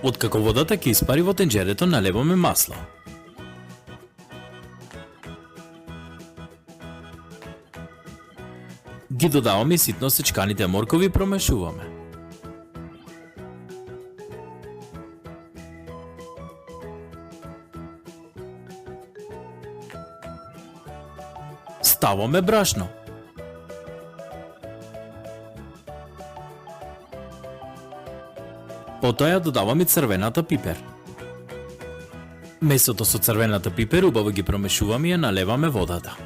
Откако водата ќе испари во тенџерето, налеваме масло. Ги додаваме и ситно сечканите моркови и промешуваме. Ставаме брашно. Потоа ја додаваме црвената пипер. Месото со црвената пипер убаво ги промешуваме и ја налеваме водата.